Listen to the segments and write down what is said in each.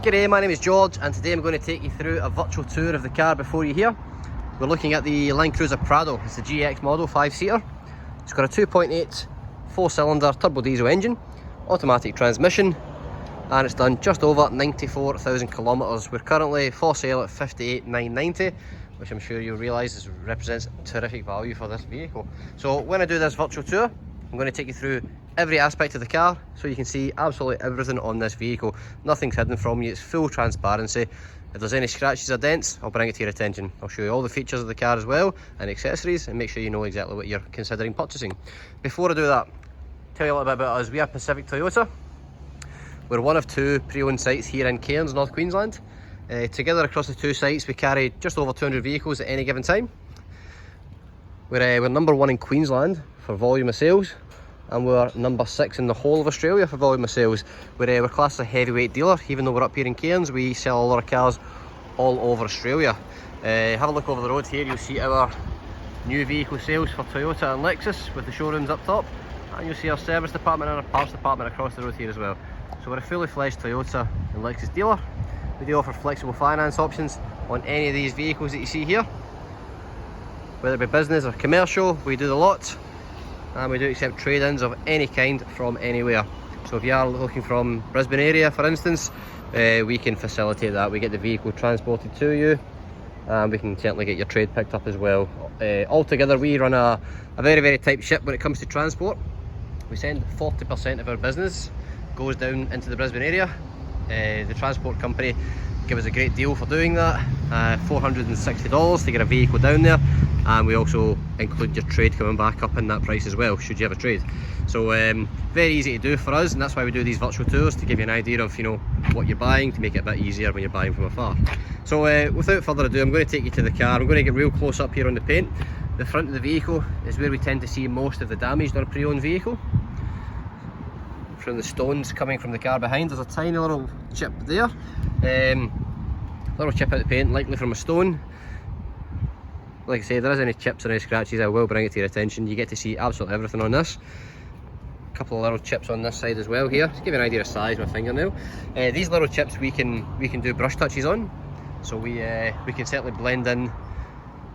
G'day, my name is George and today I'm going to take you through a virtual tour of the car before you here. We're looking at the Landcruiser Prado. It's the GX model, 5-seater. It's got a 2.8 4-cylinder turbo diesel engine, automatic transmission, and it's done just over 94,000 kilometres. We're currently for sale at 58,990, which I'm sure you'll realise represents terrific value for this vehicle. So when I do this virtual tour, I'm going to take you through every aspect of the car so you can see absolutely everything on this vehicle. Nothing's hidden from you, it's full transparency. If there's any scratches or dents, I'll bring it to your attention. I'll show you all the features of the car as well and accessories and make sure you know exactly what you're considering purchasing. Before I do that, tell you a little bit about us. We are Pacific Toyota. We're one of two pre-owned sites here in Cairns, North Queensland. Together across the two sites we carry just over 200 vehicles at any given time. We're number one in Queensland for volume of sales, and we're number 6 in the whole of Australia for volume of sales. We're classed as a heavyweight dealer. Even though we're up here in Cairns, we sell all our cars all over Australia. Have a look over the road here, you'll see our new vehicle sales for Toyota and Lexus with the showrooms up top, and you'll see our service department and our parts department across the road here as well. So we're a fully fledged Toyota and Lexus dealer. We do offer flexible finance options on any of these vehicles that you see here, whether it be business or commercial. We do the lot. And we do accept trade-ins of any kind from anywhere. So if you are looking from Brisbane area, for instance, we can facilitate that. We get the vehicle transported to you, and we can certainly get your trade picked up as well. Altogether, we run a very, very tight ship when it comes to transport. We send 40% of our business goes down into the Brisbane area. The transport company give us a great deal for doing that, $460 to get a vehicle down there, and we also include your trade coming back up in that price as well, should you have a trade. So very easy to do for us, and that's why we do these virtual tours, to give you an idea of what you're buying, to make it a bit easier when you're buying from afar. So without further ado, I'm going to take you to the car. I'm going to get real close up here on the paint. The front of the vehicle is where we tend to see most of the damage on a pre-owned vehicle. From the stones coming from the car behind, there's a tiny little chip there. Little chip out the paint, likely from a stone. Like I say, if there is any chips or any scratches, I will bring it to your attention. You get to see absolutely everything on this. A couple of little chips on this side as well here, to give you an idea of size of my fingernail. These little chips we can do brush touches on, so we can certainly blend in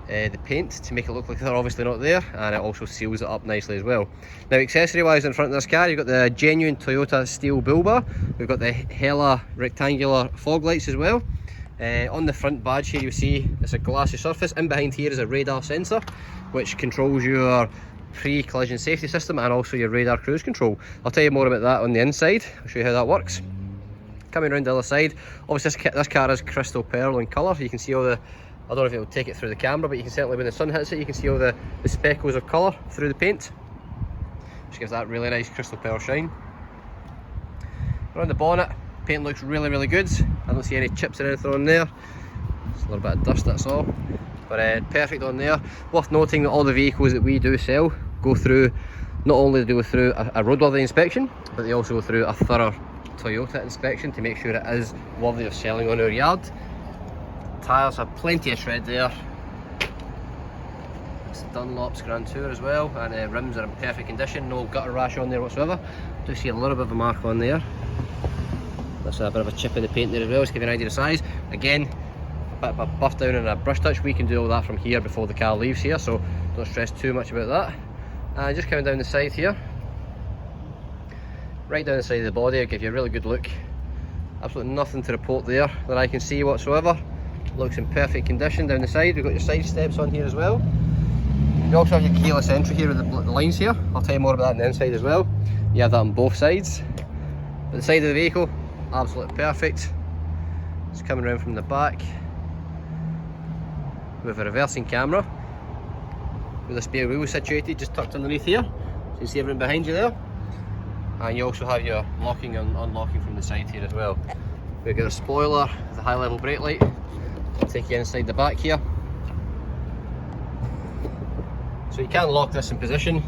the paint to make it look like they're obviously not there, and it also seals it up nicely as well. Now, accessory wise, in front of this car, you've got the genuine Toyota steel bull bar. We've got the Hella rectangular fog lights as well. On the front badge here, you see it's a glassy surface. In behind here is a radar sensor which controls your pre-collision safety system and also your radar cruise control. I'll tell you more about that on the inside. I'll show you how that works. Coming around the other side, obviously this car is crystal pearl in colour. You can see all the, I don't know if it will take it through the camera, but you can certainly, when the sun hits it, you can see all the speckles of colour through the paint, which gives that really nice crystal pearl shine. Around the bonnet, paint looks really, really good. I don't see any chips or anything on there. Just a little bit of dust, that's all. But perfect on there. Worth noting that all the vehicles that we do sell go through, not only do we through a roadworthy inspection, but they also go through a thorough Toyota inspection to make sure it is worthy of selling on our yard. Tyres have plenty of shred there. It's Dunlop's Grand Tour as well, and rims are in perfect condition, no gutter rash on there whatsoever. Do see a little bit of a mark on there. There's a bit of a chip in the paint there as well, to give you an idea of size. Again, a bit of a buff down and a brush touch. We can do all that from here before the car leaves here, so don't stress too much about that. And just coming down the side here, right down the side of the body, I'll give you a really good look. Absolutely nothing to report there that I can see whatsoever. Looks in perfect condition down the side. We've got your side steps on here as well. You also have your keyless entry here with the lines here. I'll tell you more about that on the inside as well. You have that on both sides. But the side of the vehicle, absolutely perfect. It's coming around from the back with a reversing camera with a spare wheel situated just tucked underneath here, so you can see everything behind you there. And you also have your locking and unlocking from the side here as well. We've got a spoiler with a high level brake light. I'll take you inside the back here. So you can lock this in position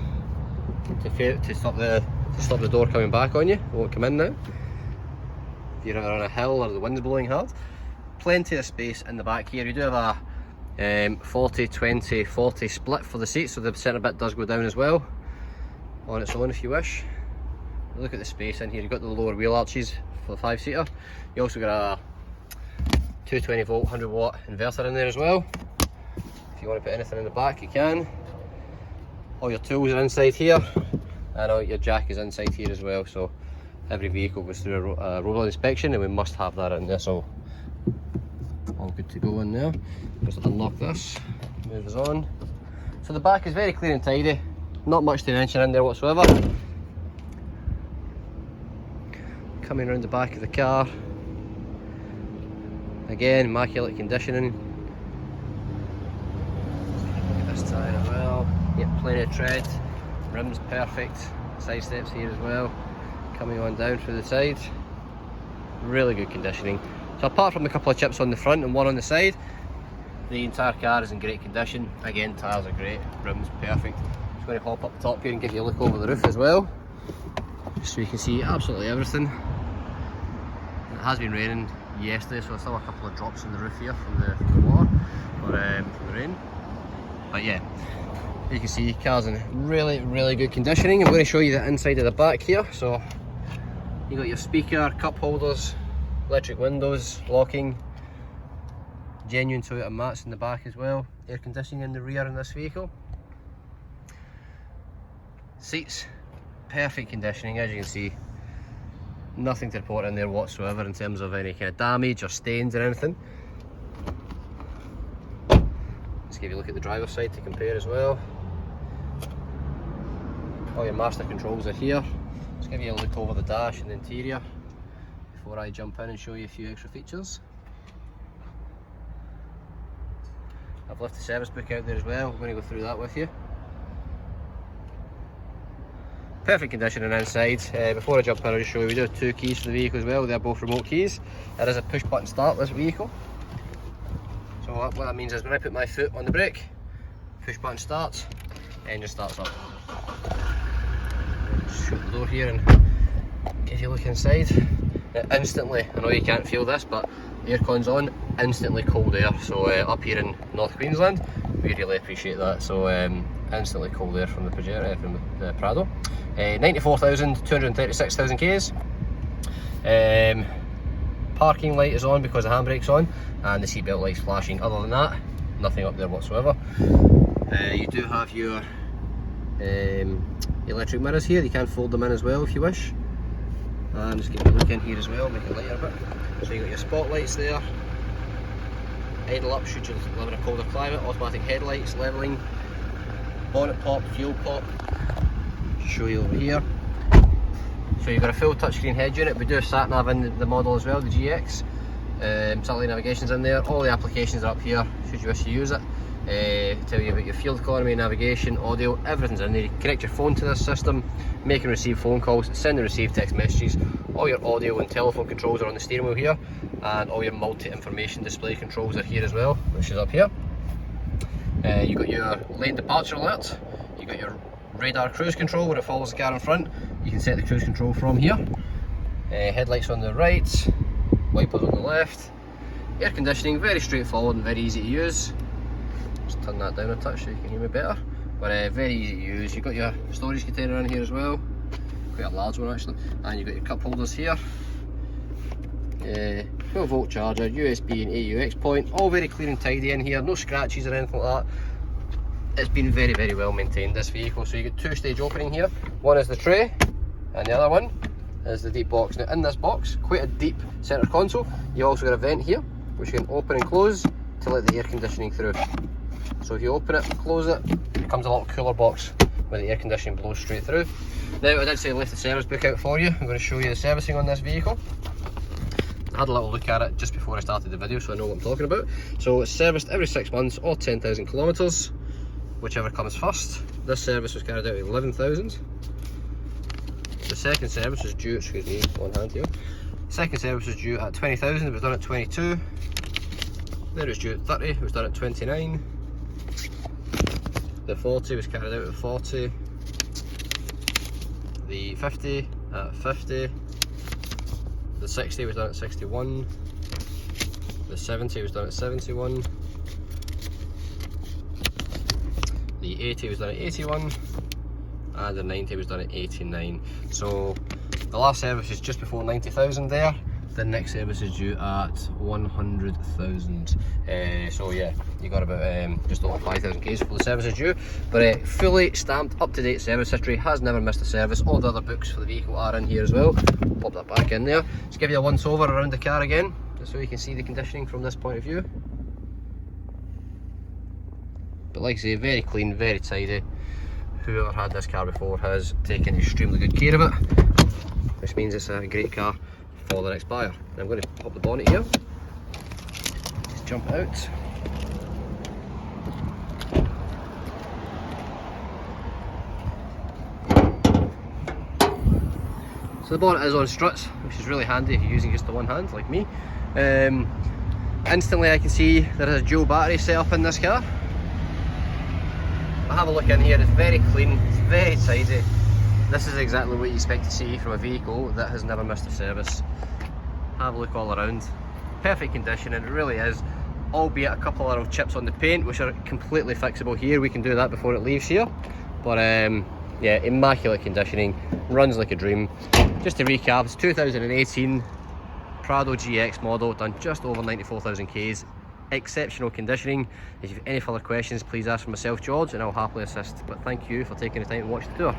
to stop the door coming back on you. It won't come in now. If you're on a hill or the wind's blowing hard. Plenty of space in the back here. You do have a 40-20-40 split for the seats, so the centre bit does go down as well on its own if you wish. Look at the space in here. You've got the lower wheel arches for the 5-seater. You also got a 220 volt 100 watt inverter in there as well. If you want to put anything in the back, you can. All your tools are inside here, and all your jack is inside here as well. So every vehicle goes through a road inspection, and we must have that in there. So all good to go in there. Just unlock this, move us on. So the back is very clear and tidy, not much to mention in there whatsoever. Coming around the back of the car, again immaculate conditioning. Look at this tyre as well. Yep, plenty of tread, rims perfect, side steps here as well. Coming on down through the side, really good conditioning. So apart from a couple of chips on the front and one on the side, the entire car is in great condition. Again, tyres are great, rims perfect. Just going to hop up the top here and give you a look over the roof as well, so you can see absolutely everything. It has been raining yesterday, so there's still a couple of drops in the roof here from the water, or from the rain. But yeah, you can see the car's in really good conditioning. I'm going to show you the inside of the back here. So you got your speaker, cup holders, electric windows, locking, genuine Toyota mats in the back as well, air conditioning in the rear in this vehicle. Seats, perfect conditioning, as you can see. Nothing to report in there whatsoever in terms of any kind of damage or stains or anything. Let's give you a look at the driver's side to compare as well. All your master controls are here. Let's give you a look over the dash and the interior before I jump in and show you a few extra features. I've left the service book out there as well. I'm going to go through that with you. Perfect condition inside. Before I jump in, I'll just show you we do have 2 keys for the vehicle as well. They're both remote keys. It is a push button start, this vehicle. So what that means is when I put my foot on the brake, push button starts, engine starts up. Just shut the door here and give you a look inside. It instantly, I know you can't feel this, but aircon's on, instantly cold air. So up here in North Queensland, we really appreciate that. So instantly cold air from the Prado. 94,236,000 Ks. Parking light is on because the handbrake's on, and the seatbelt light's flashing. Other than that, nothing up there whatsoever. You do have your electric mirrors here. You can fold them in as well if you wish. And just give you a look in here as well, make it lighter a bit. So you got your spotlights there. Idle up should you live in a colder climate. Automatic headlights, levelling, bonnet pop, fuel pop. Show you over here. So you've got a full touchscreen head unit. We do have sat nav in the model as well, the GX. Satellite navigation's in there. All the applications are up here should you wish to use it. Tell you about your fuel economy, navigation, audio, everything's in there. You can connect your phone to this system, make and receive phone calls, send and receive text messages. All your audio and telephone controls are on the steering wheel here, and all your multi-information display controls are here as well, which is up here. You got your lane departure alert. You got your radar cruise control where it follows the car in front. You can set the cruise control from here. Headlights on the right, wipers on the left. Air conditioning, very straightforward and very easy to use. Just turn that down a touch so you can hear me better. But very easy to use. You've got your storage container in here as well. Quite a large one actually. And you've got your cup holders here. 12 volt charger, USB and AUX point. All very clean and tidy in here. No scratches or anything like that. It's been very well maintained, this vehicle. So you get 2-stage opening here. One is the tray and the other one is the deep box. Now in this box, quite a deep centre console. You've also got a vent here which you can open and close to let the air conditioning through. So if you open it and close it, it becomes a little cooler box where the air conditioning blows straight through. Now I did say I left the service book out for you. I'm going to show you the servicing on this vehicle. I had a little look at it just before I started the video so I know what I'm talking about. So it's serviced every 6 months or 10,000 kilometres, whichever comes first. This service was carried out at 11,000. The second service was due, excuse me, one hand here. Second service was due at 20,000, it was done at 22. Then it was due at 30, it was done at 29. The 40 was carried out at 40. The 50 at 50. The 60 was done at 61. The 70 was done at 71. The 80 was done at 81. And the 90 was done at 89. So The last service is just before 90,000 there. The next service is due at 100,000. So yeah, you got about just over 5,000 k's before the service is due. But fully stamped, up-to-date service history, has never missed a service. All the other books for the vehicle are in here as well. Pop that back in there. Just give you a once over around the car again, just so you can see the conditioning from this point of view. But like I say, very clean, very tidy. Whoever had this car before has taken extremely good care of it, which means it's a great car for the next buyer. And I'm going to pop the bonnet here, just jump out. So the bonnet is on struts, which is really handy if you're using just the one hand like me. Instantly I can see there is a dual battery set up in this car. But have a look in here, it's very clean, it's very tidy. This is exactly what you expect to see from a vehicle that has never missed a service. Have a look all around. Perfect condition, and it really is, albeit a couple of little chips on the paint, which are completely fixable here. We can do that before it leaves here. But yeah, immaculate conditioning, runs like a dream. Just to recap, it's 2018 Prado GX model, done just over 94,000 k's. Exceptional conditioning. If you have any further questions, please ask for myself, George, and I'll happily assist. But thank you for taking the time to watch the tour.